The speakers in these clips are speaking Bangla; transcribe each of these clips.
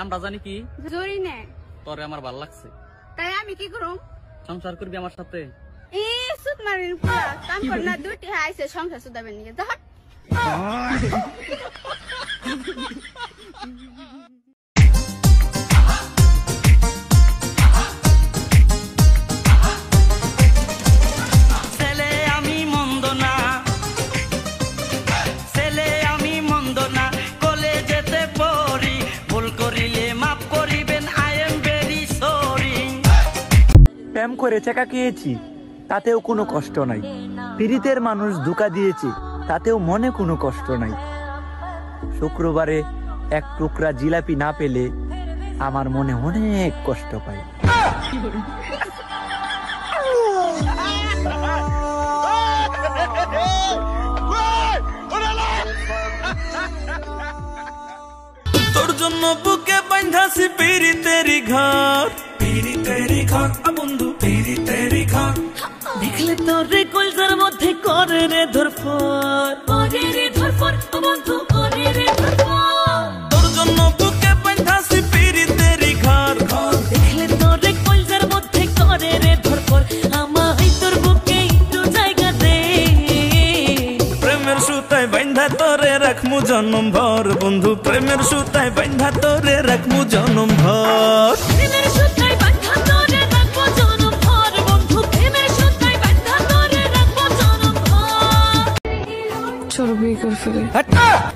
নামটা জানি কি? জরিনা। তোরে আমার ভালো লাগছে। তাই আমি কি করব? সংসার করবি আমার সাথে? সুদ মারিন পুরা কাম কর না, দুটি আইছে সংসার সুদাবেন নিয়ে ধর। প্রেম করে টাকা খেয়েছি, তাতেও কোনো কষ্ট নাই। পীড়িতের মানুষ ধোঁকা দিয়েছে, তাতেও মনে কোনো কষ্ট নাই। শুক্রবারে এক টুকরা জিলাপি না পেলে আমার মনে অনেক কষ্ট পায়। তোর জন্য বুকে বাঁধাছি পীড়িতেরি ঘর, পীড়িতেরি ঘর বন্ধু, পীড়িতেরি ঘর। দেখলে তোর রে কলজার মধ্যে করে রে ধরফর, করে রে ধরফর বন্ধু, করে রে ধরফর। তোর জন্য বুকে বাঁধাছি পীড়িতেরি ঘর, দেখলে তোর রে কলজার মধ্যে করে রে ধরফর। আমায় তোর বুকে একটু জায়গা দে, প্রেমের সুতায় বাঁধা তোরে রাখমু জনম ভর বন্ধু, প্রেমের সুতায় বাঁধা তোরে রাখমু জনম ভর। প্রেমের সুতায় বাঁধা তোরে রাখমু জনম ভর বন্ধু, প্রেমের সুতায় বাঁধা তোরে রাখমু জনম ভর। চলো বিয়ে করে ফেলে।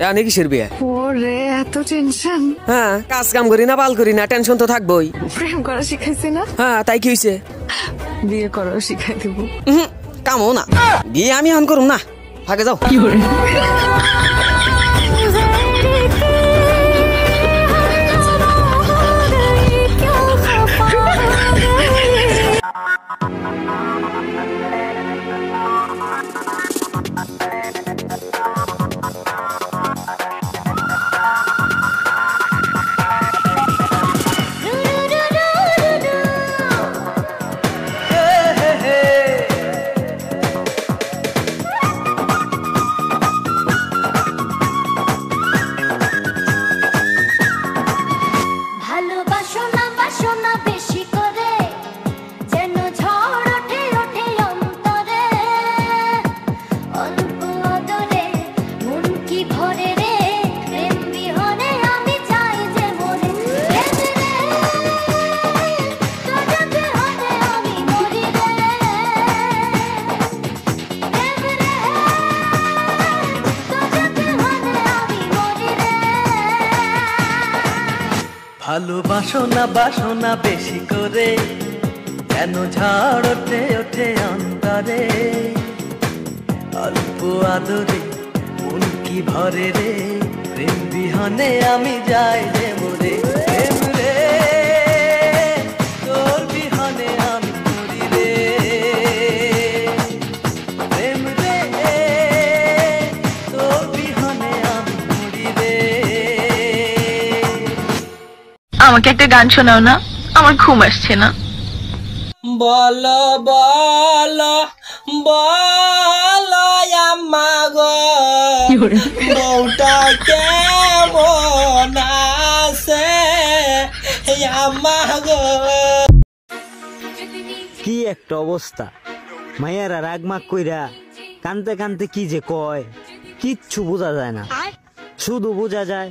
জানি কিসের বিয়ে? ওরে এত টেনশন। হ্যাঁ, কাজ কাম করি না, বাল করি না, টেনশন তো থাকবোই। প্রেম করা শিখাইছি না? হ্যাঁ, তাই কি হইছে? বিয়ে করা শিখাই দেব। কামও না, বিয়ে আমি এখন করুম না, আগে যাও। কি করে? ভালোবাসো না বাসো না বেশি করে, যেন ঝড় ওঠে ওঠে অন্তরে। অল্প আদরে মন কি ভরে রে, প্রেম বিহনে আমি যাই রে মরে। প্রেম রে তোর বিহনে আমি মরি রে, প্রেম রে তোর বিহনে আমি মরি রে। আমাকে একটা গান শোনাও না, আমার ঘুম আসছে না। বলো বলো বলো আম্মা গো, বউটা কেমন আছে আম্মা গো। কি একটা অবস্থা, মায়েরা রাগমাগ কইরা কানতে কানতে কি যে কয় কিচ্ছু বোঝা যায় না, শুধু বোঝা যায়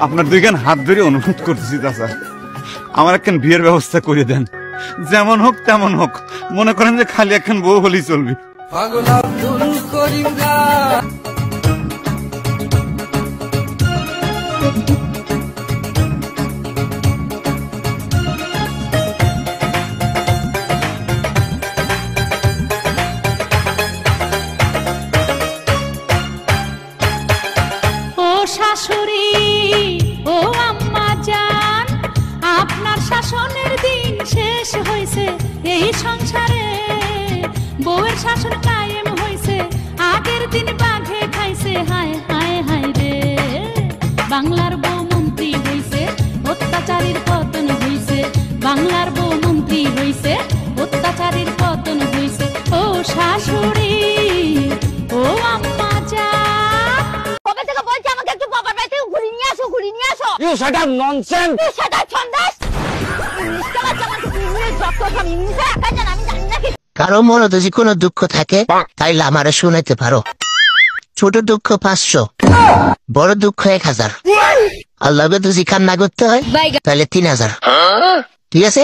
আপনার দুইখান হাত ধরে অনুরোধ করতেছি চাচা, আমার একখান বিয়ের ব্যবস্থা করে দেন। যেমন হোক তেমন হোক, মনে করেন যে খালি একখান বউ হলেই চলবি। শাশুড়ি ও আম্মা জান, আপনার শাসনের দিন শেষ হয়েছে এই সংসারে। বউয়ের শাসন কায়েম হয়েছে, আগের দিন বাঘে খাইছে। হায় হায় হায় রে, বাংলার বউ মন্ত্রী হইছে, অত্যাচারীর পতন হইছে। বাংলার বউ মন্ত্রী হইছে, অত্যাচারীর পতন হইছে। ও শাশুড়ি ও আম্মা জান, কবে থেকে বলছি আমাকে একটু বাবার বাড়ি থেকে ঘুরিয়ে নিয়ে আসো, ঘুরিয়ে নিয়ে আসো। You shut up nonsense. তুই সেটা ছন্দাস ইংলিশটা বাচ্চা আমাকে ইংলিশ যত সব ইংলিশে একা জান, আমি জানি না কি। কারো মনে যদি কোনো দুঃখ থাকে তাইলে আমারে শুনাইতে পারো। ছোট দুঃখ 500, বড় দুঃখ 1000। আর লগে যদি কান্না করতে হয় তাহলে 3000। ঠিক আছে?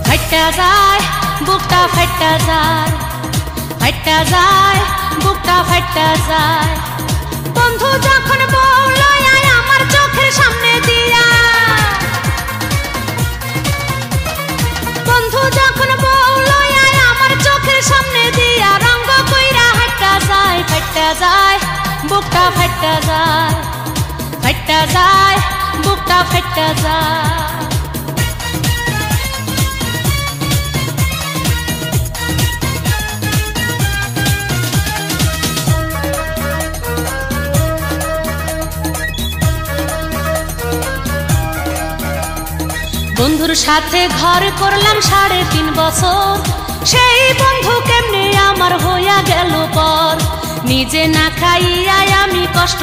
ফাইটা যায় বুকটা, ফাইটা যায়, ফাইটা যায় বুকটা, ফাইটা যায়। বন্ধু যখন বলল আয় আমার চোখের সামনে দিয়া, বন্ধু যখন বলল আয় আমার চোখের সামনে দিয়া, রঙ্গ কইরা হাইটা যায়, ফাইটা যায় বুকটা, ফাইটা যায়, ফাইটা যায় বুকটা, ফাইটা যায়। বন্ধুর সাথে ঘর করলাম 3.5 বছর, সেই বন্ধু কেমনে আমার হইয়া গেল পর। নিজে না খাইয়া আমি কষ্ট